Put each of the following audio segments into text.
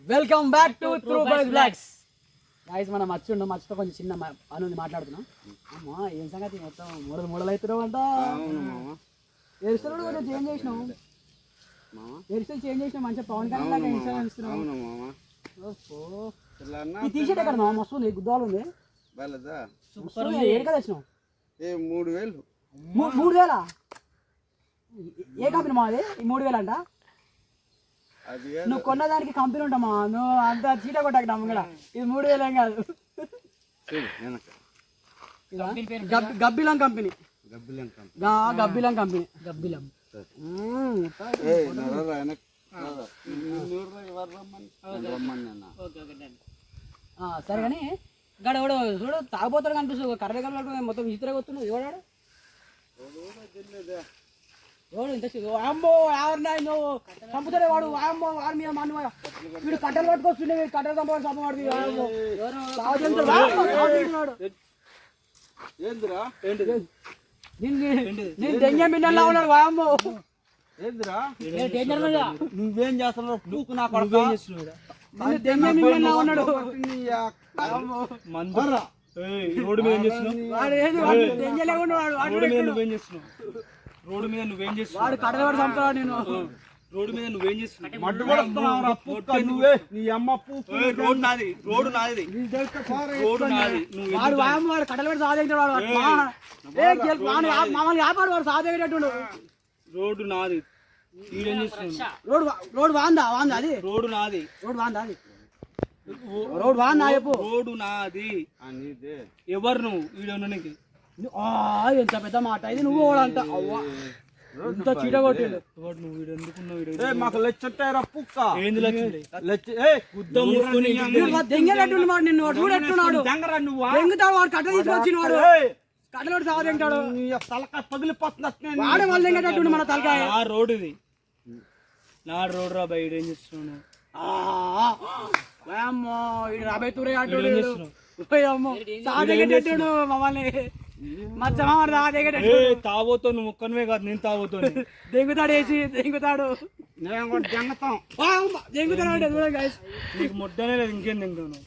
Welcome back to through boys blogs. Guys మనం మచ్చుతో కొంచెం చిన్న పని ఉంది మాట్లాడుతున్నాం. అమ్మా ఏం సంగతి మొత్తం మూడలు అవుతున్నావు అంట. హెయిర్ స్టైల్ కూడా కొంచెం చేంజ్ చేసినావు. హెయిర్ స్టైల్ చేంజ్ చేసినావు, మంచిగా పవన్ కళ్యాణ్ లాగా ఇన్స్టాగ్రామ్ ఇస్తున్నావు. ఈ టీ షర్ట్ ఎక్కడ మామ? మస్తు ఉంది, గుద్దాలు ఉంది. ఏడు కదా వచ్చినావు? 3000. 3000? ఏ కంపెనీ మాది? 3000 అంట. నువ్వు కొన్నదానికి కంపెనీ ఉంటామా? నువ్వు అంత చీట కొట్టాక నమ్మగల. ఇది 3000 ఏం కాదు. గబ్బిలం కంపెనీ. గబ్బిలం కంపెనీ. గబ్బిలం సరే కానీ గడ ఎవడో చూడు తాగిపోతాడు కనిపిస్తుంది. కర్ర మొత్తం విచిత్రంగా వస్తున్నావు. ఎవడాడు ఎవడు ఇంత అమ్మో ఎవరినా నువ్వు చంపుతాడే వాడు. అమ్మో వాడి మీద మన్ను వీడు కట్టెలు పట్టుకొస్తుండే. కట్టెలు చంపవాడు చంపవాడు. నేను దెంగ మిన్నల్లా ఉన్నాడు. వామ్మో నువ్వేం చేస్తున్నావు? దెంగ మిన్నల్లా ఉన్నాడు. రోడ్డు మీద ఏం చేస్తున్నావు? దెంగలే ఉన్నాడు. నువ్వేం చేస్తున్నావు? రోడ్డు మీద నువ్వేం చేస్తున్నావు? వాడు కట్టెలు పడి చంపుతాడు. నేను రోడ్డు మీద నువ్వేం చేస్తున్నావు? రోడ్డు నాది. వాడు కట్టెలు పడి సాధించాడు. మామూలు ఆపాడు వాడు సాధించేటట్టు. రోడ్డు నాది. ఈడేం చేస్తున్నావు? రోడ్డు వాందా అది? రోడ్డు నాది. రోడ్డు వాందా అది? రోడ్డు వాందా చెప్పు. రోడ్డు నాది. ఎవరు నువ్వు? ఈడోనికి ఎంత పెద్ద మాట ఇది. నువ్వు అంట ఇంత చీట కొట్టిండు. మాకు లెచ్చట్టారా పుక్క? ఏంది దెంగేటట్టు మాట. నిన్ను చూడెట్టున్నాడు. దెంగుతాడు వాడు. కట్ట తీసుకొచ్చిన వాడు కట్టలోడు సాధించాడు. తలకాయ పగిలిపోతున్నట్టు వాడే వాళ్ళు దెంగేటట్టు మన తలకాయ. నా రోడ్డు ఇది. నా రోడ్డు రా బయట. ఏం చేస్తున్నాను? అమ్మో ఇది రాబోయే తూరే అమ్మో సాధించేటట్టు మమ్మల్ని తావోతో నువ్వు ఒక్కనివే కాదు, నేను తావోతో. దెంగుతాడు వేసి దెంగుతాడు. నీకు ముద్దనే లేదు, ఇంకేం తింటాను.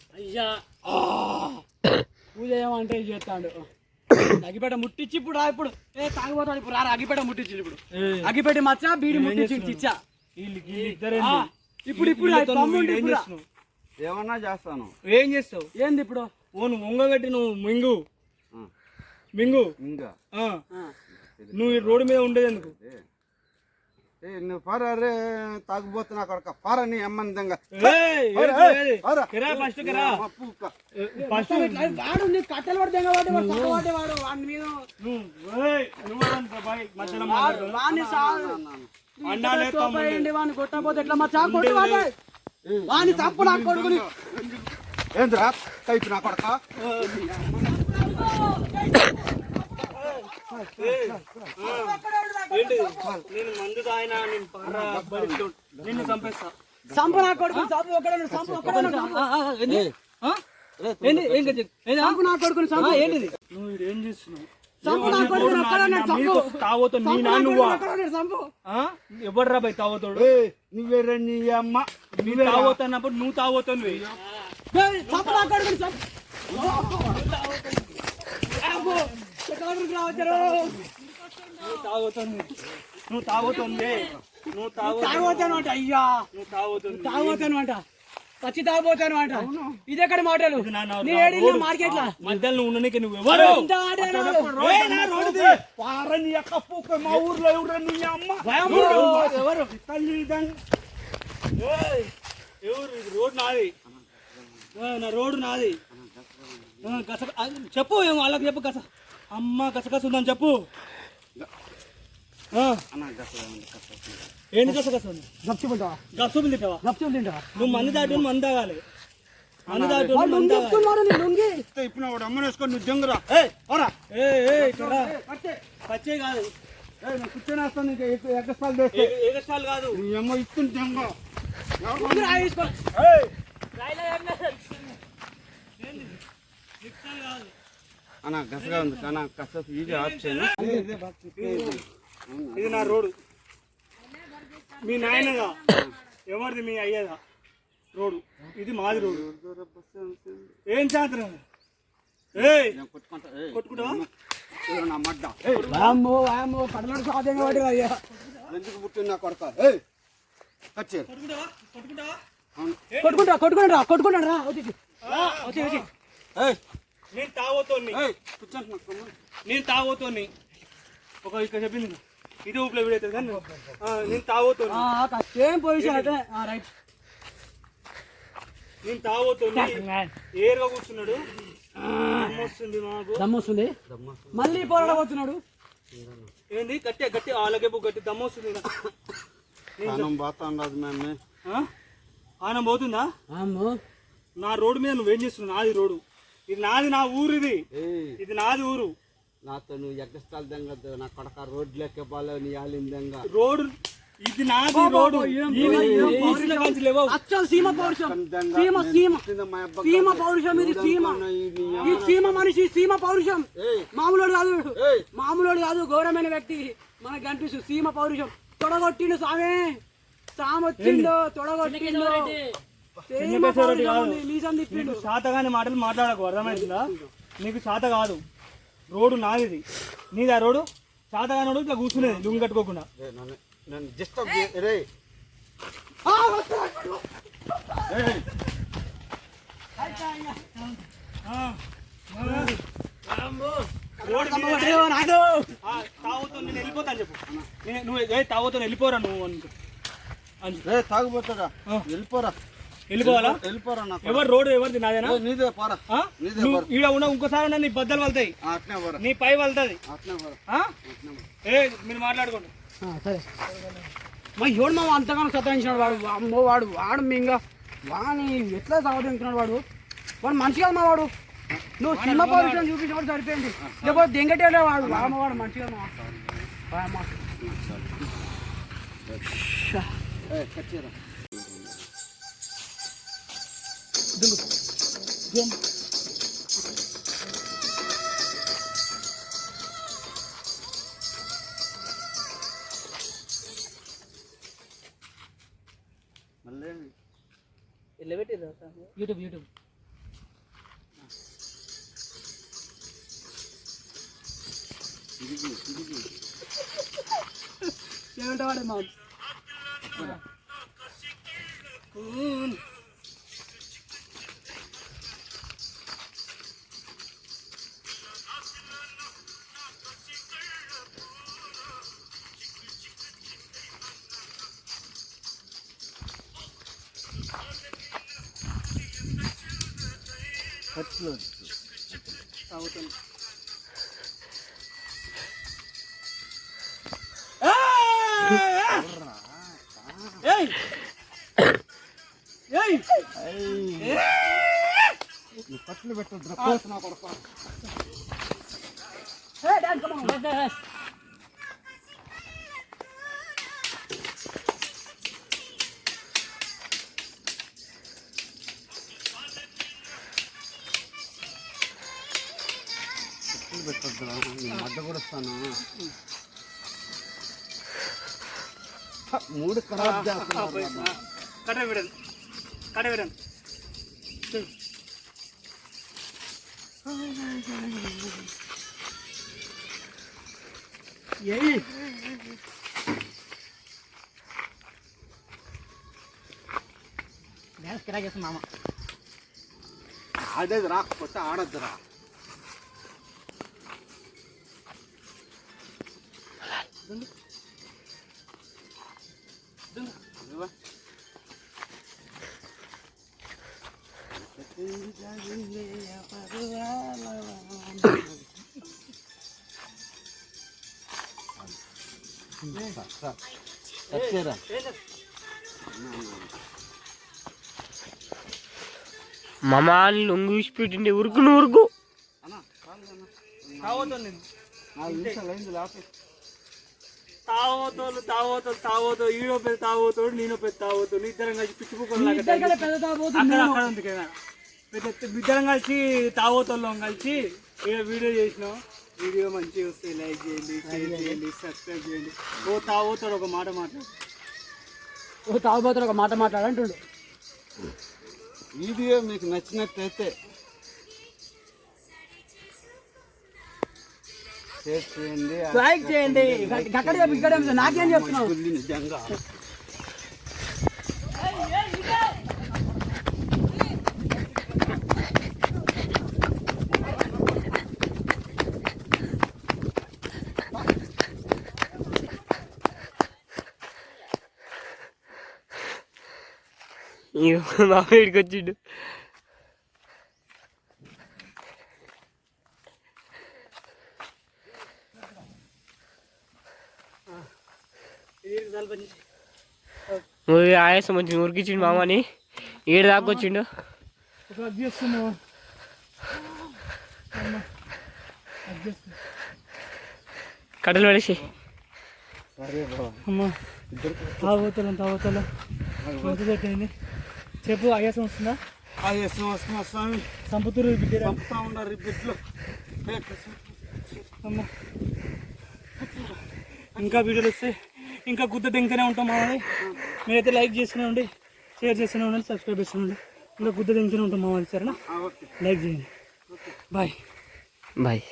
పూజ ఏమంటే చేస్తాడు. అగిపెట్ట ముట్టించి ఇప్పుడు ఇప్పుడు తాగిపోతాడు. ఇప్పుడు అగిపెట్ట ముట్టించి ఇప్పుడు అగిపెట్టి మచ్చా బీడి ముట్టించి చిచ్చా. ఇప్పుడు ఏమన్నా చేస్తాను. ఏం చేస్తావు? ఏంది ఇప్పుడు? నువ్వు ఉంగగట్టి నువ్వు మింగు నువ్వు ఈ రోడ్డు మీద ఉండేది ఎందుకు? నువ్వు పారే తాగుపోతున్నా కొడక పార నీ అమ్మని దంగా. కట్టెలు పడితే వాడిని కొట్టకపోతే ఎట్లా మా చాకు కొట్టు వాడిని చంపు నా కొడుకుని. ఏంద్రా కైపు నా కొడక? నేను మందు తాగినా నిన్ను చంపేస్తా. చంపు నా కొడుకు. చంపు నా కొడుకుని చంపు. ఏంటిది? నువ్వు ఏం చేస్తున్నావు? చంపు నా కొడుకు. తావోతో నీ నాన్నువా? ఎవరు రా బయట తావోతాడు? నువ్వేరే నీ అమ్మ. నువ్వు తావోతున్నప్పుడు నువ్వు తావోతాను. చంపు నా కొడుకుని చంపు. నువ్వు తాగుతుంది. అయ్యా తాగుతాను అంట. పచ్చి తాగుపోతాను అంట. ఇది ఎక్కడ మాటలు? మార్కెట్ లో మధ్యలో నువ్వు ఉండడానికి నువ్వు ఎవరు? మా ఊర్లో ఎవరు నీ అమ్మ? ఎవరు? రోడ్డు నాది. నా రోడ్డు నాది. చెప్పు వాళ్ళకి చెప్పు. కస అమ్మ కసకస ఉందని చెప్పు. ఏంటి కసకస? గప్సులు తింటావా? నువ్వు మంది దాటి మంది తాగాలి. మంది దాటి ఇప్పుడు అమ్మని వేసుకొని నువ్వు జంగురా. పచ్చే కాదు, కూర్చొని వేస్తాను. ఏకష్టాలు కాదు. నీ అమ్మ ఇస్తుంది జంగ. అన్న గసగా ఉంది అన్న. కస ఇది ఆప్షన్. ఇది నా రోడ్డు. మీ నాయనగా ఎవరిది? మీ అయ్యదా? రోడ్డు ఇది మాది రోడ్డు. ఏం చేతనం? ఏయ్ కొట్టుకుంటావా? నా మడ్డ వామ్మో వామ్మో పడలోడు సాధ్యంగా వాడు అయ్యా ఎందుకు పుట్టిన నా కొడక కచ్చేరు కొట్టుకుంటావా? కొట్టుకుంటావా? కొట్టుకుంటాడు రా వచ్చి నేను తాగోతోని ఒక ఇక్కడ చెప్పింది ఇది ఊపిలో వీడైతుంది కానీ నేను తాగోతోని సేమ్ పొజిషన్ అయితే రైట్. నేను తాగోతోని ఏరుగా కూర్చున్నాడు. వస్తుంది మాకు దమ్మొస్తుంది మళ్ళీ పోరాడబోతున్నాడు. ఏంది గట్టి గట్టి అలాగే గట్టి దమ్మొస్తుంది. ఆనం పోతుందా? నా రోడ్డు మీద నువ్వేం చేస్తున్నావు? నాది రోడ్డు ఇది, నాది నా ఊరు ఇది నాది ఊరు. నాతో నువ్వు ఎగ్గస్తాలు దంగద్దు నా కొడక రోడ్లు ఎక్కేపాలో నీ ఆలిందంగా రోడ్డు ఇది నాది రోడ్డు. అచ్చలు సీమ పౌరుషం సీమ సీమ సీమ పౌరుషం ఇది సీమ ఈ సీమ మనిషి సీమ పౌరుషం మామూలు కాదు ఘోరమైన వ్యక్తి మనకు కనిపిస్తుంది. సీమ పౌరుషం తొడగొట్టిండు సామొచ్చిండు తొడగొట్టిండు శాతగాని మాటలు మాట్లాడకు, అర్థమవుతుందా? నీకు శాత కాదు. రోడ్డు నాది నీది. ఆ రోడ్డు శాతగాని రోడ్డు ఇట్లా కూర్చునేది లుంగి కట్టుకోకుండా. నన్ను డిస్టర్బ్ రే తాగుతో నేను వెళ్ళిపోతాను చెప్పు. నువ్వు తాగుతో వెళ్ళిపోరా నువ్వు తాగుపోతాడా వెళ్ళిపోరా వెళ్ళిపోవాలా? వెళ్ళిపోరా. ఎవరు రోడ్డు ఎవరిది? నాదేనా? నీదే పోరా. ఈడ ఉన్న ఇంకోసారి నీ బద్దలు వెళ్తాయి, నీ పై వెళ్తాది. మీరు మాట్లాడుకోండి. సరే మా ఎవడు మా అంతగానో సతాయించినాడు వాడు. అమ్మో వాడు మింగ వాని ఎట్లా సాగుతున్నాడు వాడు మంచిగా మా వాడు. నువ్వు చిన్న పౌరుషం చూపించబడి సరిపోయింది. లేకపోతే దెంగటేడే వాడు వాడు మంచిగా యూట్యూబ్ ఏమంటావాడే మా తాగుతాను. కట్లు పెట్టద్దు నా కొడక. పెట్టద్దు మడ్డ కూడా వస్తాను. 3 ఖరాబ్ కడవిడన్ మామ ఆడేది రాకపోతే ఆడద్దురా. మామా లొంగు విసి పెట్టిండి ఉరుకు నువ్వు తావోతో ఈడో పెద్ద తావోతోడు నేను పెద్ద తావోతోడు ఇద్దరం కలిసి పిచ్చిపోకుండా ఇద్దరం కలిసి తావోతోళ్ళం కలిసి వీడియో చేసినాం. వీడియో మంచిగా వస్తే లైక్ చేయండి, షేర్ చేయండి, సబ్స్క్రైబ్ చేయండి. తావోతాడు ఒక మాట మాట్లాడు. తాగుబోతాడు ఒక మాట మాట్లాడంటుండు. వీడియో మీకు నచ్చినట్టయితే షేర్ చేయండి, లైక్ చేయండి. అక్కడ చెప్పి ఇక్కడ చెప్పి నాకేం చెప్తున్నావు? గుల్లి నిజంగా మా వీడికి వచ్చిండు. ఆయాసం వచ్చింది, ఉరికిచ్చిండు మామని. ఏడు దాకా వచ్చిండు. కట్టలు పడేసి అమ్మా తాగుతలు పెట్టింది. చెప్పు, ఆయాసం వస్తుందా? ఆయాసం వస్తున్నా స్వామి, సంపుతురు చంపుతా ఉన్నారు ఈ బిడ్డలు. అమ్మా ఇంకా వీడియోలు వస్తే ఇంకా గుద్ద తింటూనే ఉంటాం మామూలు. మీరైతే లైక్ చేస్తూనే ఉండి, షేర్ చేస్తూనే ఉండండి, సబ్స్క్రైబ్ చేస్తూనే ఉండండి. ఇంకా గుద్ద తింటూనే ఉంటాం మామూలు. సరేనా? లైక్ చేయండి. బాయ్.